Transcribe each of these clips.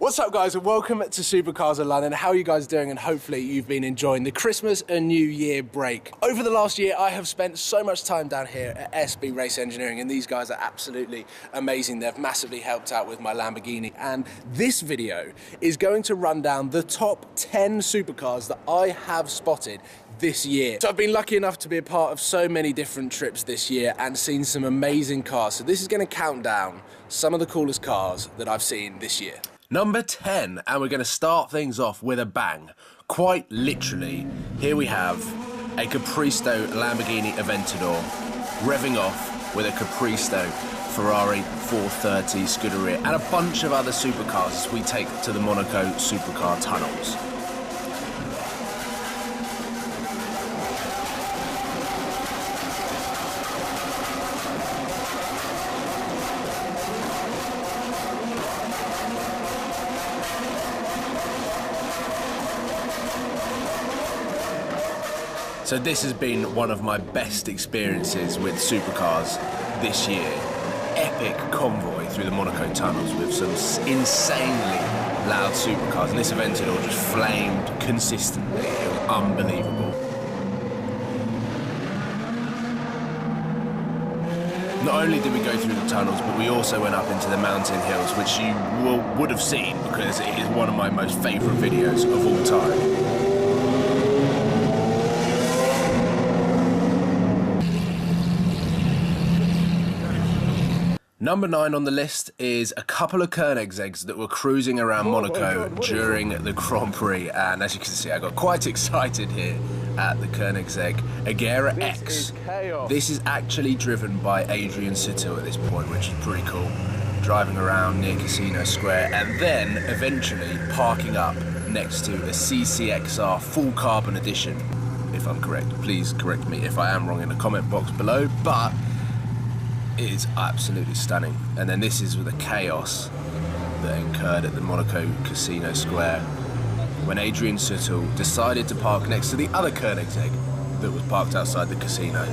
What's up guys, and welcome to Supercars in London. How are you guys doing? And hopefully you've been enjoying the Christmas and New Year break. Over the last year I have spent so much time down here at SB Race Engineering, and these guys are absolutely amazing. They've massively helped out with my Lamborghini, and this video is going to run down the top 10 supercars that I have spotted this year. So I've been lucky enough to be a part of so many different trips this year and seen some amazing cars. So this is going to count down some of the coolest cars that I've seen this year. Number 10, and we're going to start things off with a bang. Quite literally, here we have a Capristo Lamborghini Aventador revving off with a Capristo Ferrari 430 Scuderia and a bunch of other supercars as we take to the Monaco supercar tunnels. So this has been one of my best experiences with supercars this year. Epic convoy through the Monaco tunnels with some insanely loud supercars, and this Aventador just flamed consistently. It was unbelievable. Not only did we go through the tunnels, but we also went up into the mountain hills, which you would have seen because it is one of my most favourite videos of all time. Number 9 on the list is a couple of Koenigsegg's that were cruising around Monaco during the Grand Prix, and as you can see I got quite excited here at the Koenigsegg Agera X. This is actually driven by Adrian Sutil at this point, which is pretty cool. Driving around near Casino Square and then eventually parking up next to a CCXR full carbon edition, if I'm correct. Please correct me if I am wrong in the comment box below, but it is absolutely stunning. And then this is with the chaos that occurred at the Monaco Casino Square when Adrian Sutil decided to park next to the other Koenigsegg that was parked outside the casino.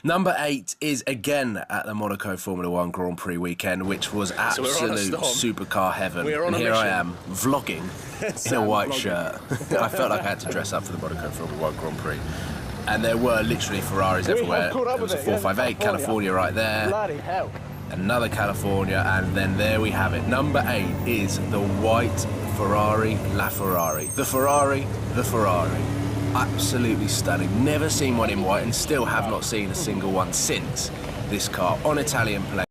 Number 8 is again at the Monaco Formula 1 Grand Prix weekend, which was absolute supercar heaven. And here I am, vlogging in a white shirt. I felt like I had to dress up for the Monaco Formula 1 Grand Prix. And there were literally Ferraris everywhere. There was a 458 California right there. Another California, and then there we have it. Number 8 is the white Ferrari LaFerrari. The Ferrari. Absolutely stunning. Never seen one in white and still have not seen a single one since this car on Italian plate.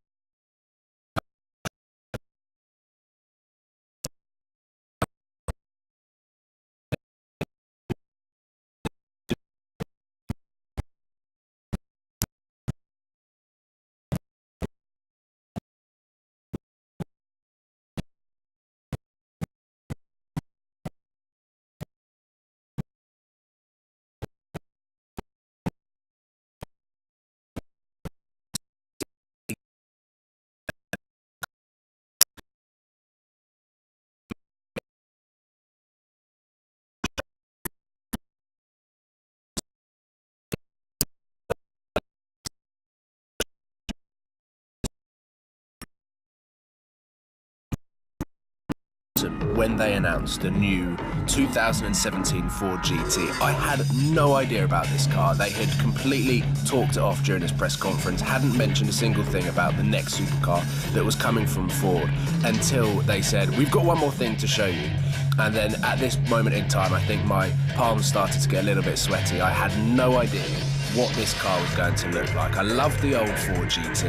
When they announced the new 2017 Ford GT, I had no idea about this car. They had completely talked it off during this press conference, hadn't mentioned a single thing about the next supercar that was coming from Ford until they said, we've got one more thing to show you. And then at this moment in time, I think my palms started to get a little bit sweaty. I had no idea what this car was going to look like. I loved the old Ford GT,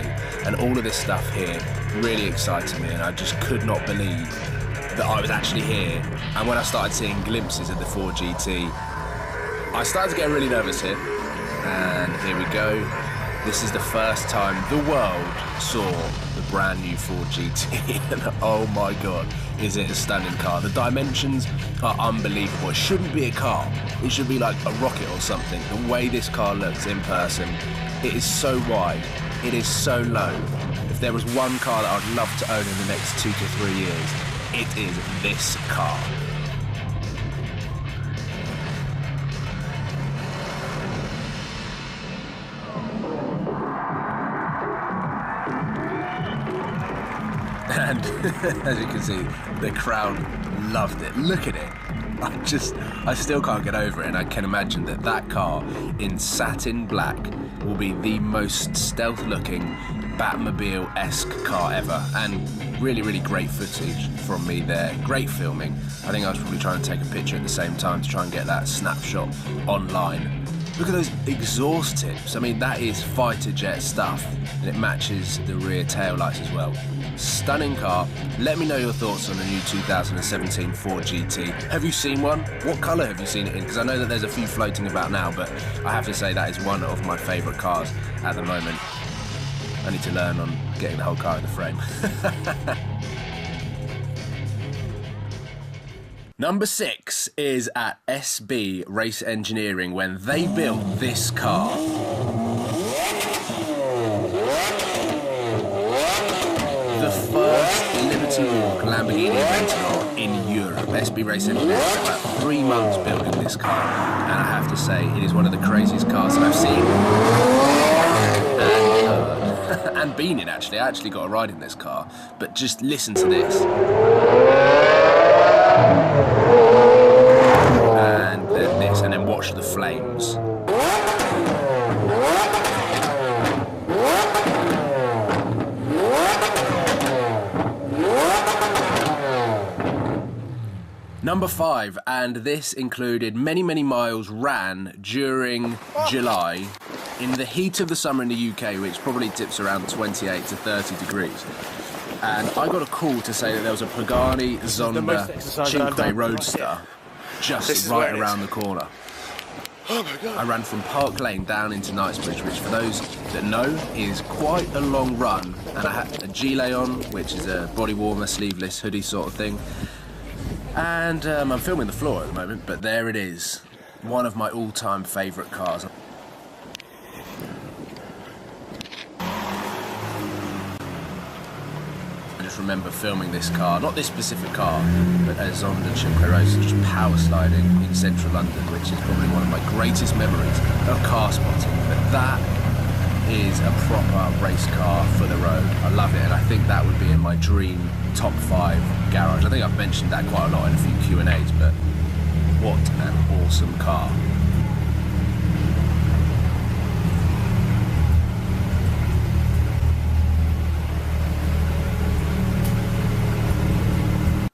and all of this stuff here really excited me, and I just could not believe that I was actually here. And when I started seeing glimpses of the Ford GT, I started to get really nervous here. And here we go. This is the first time the world saw the brand new Ford GT. And oh my god, is it a stunning car. The dimensions are unbelievable. It shouldn't be a car. It should be like a rocket or something. The way this car looks in person, it is so wide. It is so low. If there was one car that I'd love to own in the next 2 to 3 years, it is this car. And as you can see, the crowd loved it. Look at it. I still can't get over it, and I can imagine that that car in satin black will be the most stealth-looking Batmobile-esque car ever. And really, really great footage from me there. Great filming. I think I was probably trying to take a picture at the same time to try and get that snapshot online. Look at those exhaust tips. I mean, that is fighter jet stuff, and it matches the rear tail lights as well. Stunning car. Let me know your thoughts on the new 2017 Ford GT. Have you seen one? What colour have you seen it in? Because I know that there's a few floating about now, but I have to say that is one of my favourite cars at the moment. I need to learn on getting the whole car in the frame. Number 6 is at SB Race Engineering when they built this car. The first Liberty Walk Lamborghini Aventador in Europe. SB Race Engineering spent about 3 months building this car, and I have to say it is one of the craziest cars that I've seen and been in. Actually, I actually got a ride in this car, but just listen to this. And then this, and then watch the flames. Number 5, and this included many, many miles ran during July in the heat of the summer in the UK, which probably tips around 28 to 30 degrees. And I got a call to say that there was a Pagani Zonda Cinque Roadster just right around the corner. Oh my God. I ran from Park Lane down into Knightsbridge, which for those that know is quite a long run. And I had a gilet on, which is a body warmer, sleeveless hoodie sort of thing. And I'm filming the floor at the moment, but there it is. One of my all-time favourite cars. I just remember filming this car, not this specific car, but a Zonda Cinque Roadster just power sliding in central London, which is probably one of my greatest memories of car spotting. But that is a proper race car for the road. I love it, and I think that would be in my dream top 5 garage. I think I've mentioned that quite a lot in a few Q&As, but what an awesome car.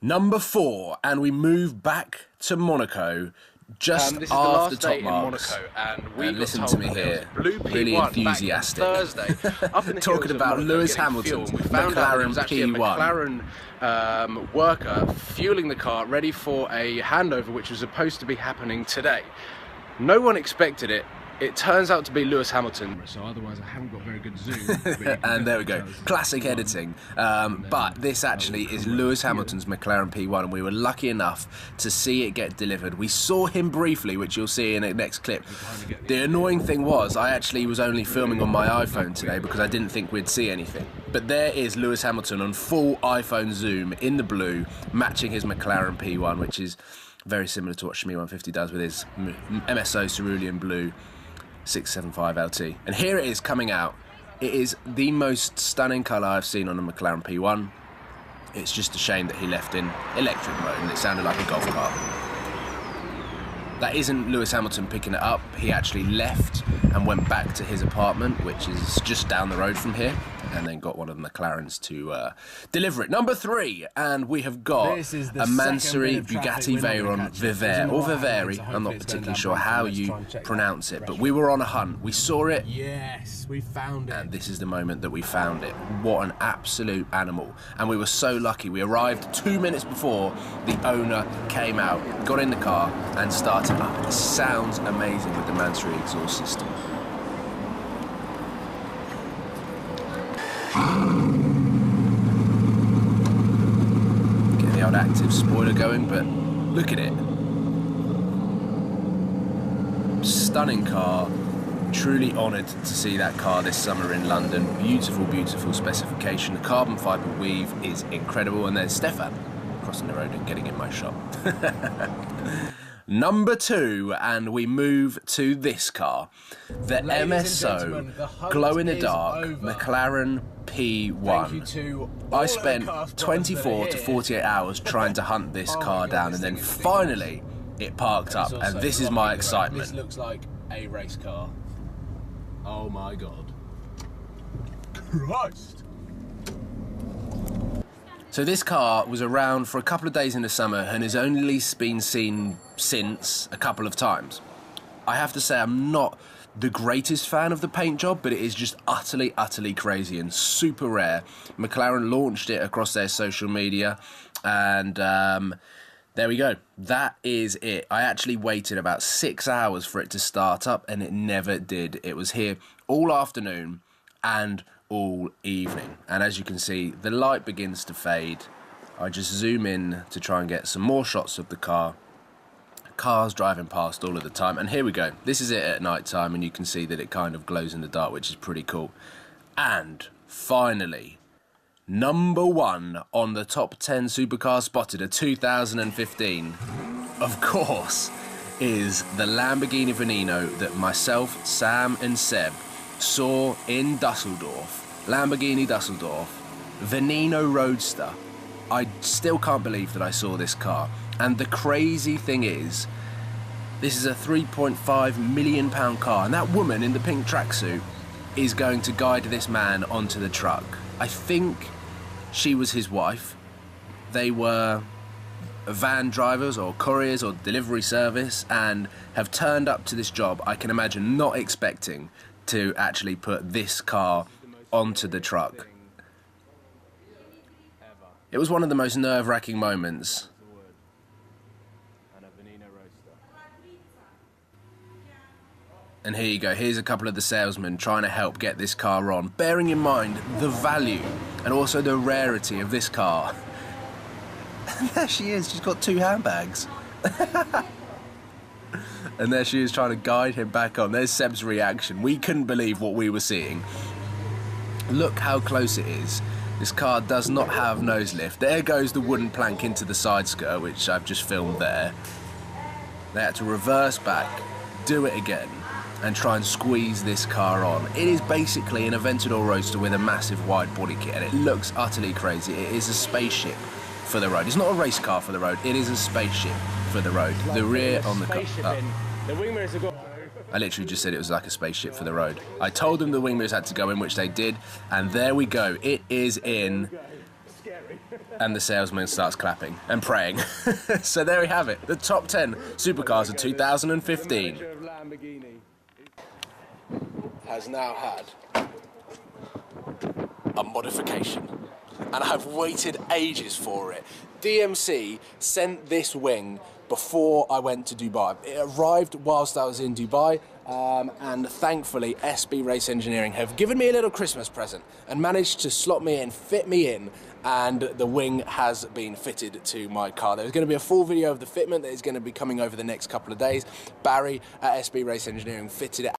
Number 4, and we move back to Monaco just this is after the last top day marks. in Monaco, and we got listen told to me that there here, was Blue really P1 enthusiastic. back Thursday, up in the Talking hills of about Monaco Lewis getting Hamilton's fuel. We found out that it was actually a McLaren McLaren worker fueling the car, ready for a handover, which was supposed to be happening today. No one expected it. It turns out to be Lewis Hamilton. So otherwise I haven't got very good zoom. And there we go, classic editing. But this actually is Lewis Hamilton's McLaren P1, and we were lucky enough to see it get delivered. We saw him briefly, which you'll see in the next clip. The annoying thing was I actually was only filming on my iPhone today because I didn't think we'd see anything. But there is Lewis Hamilton on full iPhone zoom in the blue, matching his McLaren P1, which is very similar to what Shmi 150 does with his MSO Cerulean Blue 675 LT. And here it is coming out. It is the most stunning colour I've seen on a McLaren P1. It's just a shame that he left in electric mode and it sounded like a golf cart. That isn't Lewis Hamilton picking it up. He actually left and went back to his apartment, which is just down the road from here, and then got one of the McLarens to deliver it. Number 3, and we have got a Mansory Bugatti Veyron Vivere, or Viveri. I'm not particularly sure how you pronounce it, but we were on a hunt. We saw it. Yes, we found it. And this is the moment that we found it. What an absolute animal. And we were so lucky. We arrived 2 minutes before the owner came out, got in the car and started up. It sounds amazing with the Mansory exhaust system. Getting the old active spoiler going, but look at it. Stunning car. Truly honoured to see that car this summer in London. Beautiful, beautiful specification. The carbon fibre weave is incredible. And there's Stefan crossing the road and getting in my shot. Number 2, and we move to this car. The MSO glow-in-the-dark McLaren P1. I spent 24 to 48 hours trying to hunt this car down, and then finally it parked up, and this is my excitement. This looks like a race car. Oh my god. Christ! So this car was around for a couple of days in the summer and has only been seen since a couple of times. I have to say I'm not the greatest fan of the paint job, but it is just utterly crazy and super rare. McLaren launched it across their social media, and there we go. That is it. I actually waited about 6 hours for it to start up, and it never did. It was here all afternoon and all evening, and as you can see, the light begins to fade. I just zoom in to try and get some more shots of the car. Cars driving past all of the time, and here we go. This is it at night time, and you can see that it kind of glows in the dark, which is pretty cool. And finally, number 1 on the top 10 supercars spotted of 2015, of course, is the Lamborghini Veneno that myself, Sam and Seb saw in Dusseldorf. Lamborghini Dusseldorf, Veneno Roadster. I still can't believe that I saw this car. And the crazy thing is, this is a £3.5 million car, and that woman in the pink tracksuit is going to guide this man onto the truck. I think she was his wife. They were van drivers or couriers or delivery service and have turned up to this job, I can imagine, not expecting to actually put this car onto the truck. It was one of the most nerve-wracking moments. And here you go, here's a couple of the salesmen trying to help get this car on, bearing in mind the value and also the rarity of this car. And there she is, she's got 2 handbags. And there she is trying to guide him back on. There's Seb's reaction. We couldn't believe what we were seeing. Look how close it is. This car does not have nose lift. There goes the wooden plank into the side skirt, which I've just filmed there. They had to reverse back, do it again, and try and squeeze this car on. It is basically an Aventador Roadster with a massive wide body kit, and it looks utterly crazy. It is a spaceship for the road. It's not a race car for the road, it is a spaceship for the road. The rear on the car. The wing mirrors have got... I literally just said it was like a spaceship for the road. I told them the wing mirrors had to go in, which they did, and there we go. It is in. And the salesman starts clapping and praying. So there we have it. The top 10 supercars of 2015. Has now had a modification, and I've waited ages for it. DMC sent this wing before I went to Dubai. It arrived whilst I was in Dubai, and thankfully SB Race Engineering have given me a little Christmas present and managed to slot me in, fit me in, and the wing has been fitted to my car. There's going to be a full video of the fitment that is going to be coming over the next couple of days. Barry at SB Race Engineering fitted it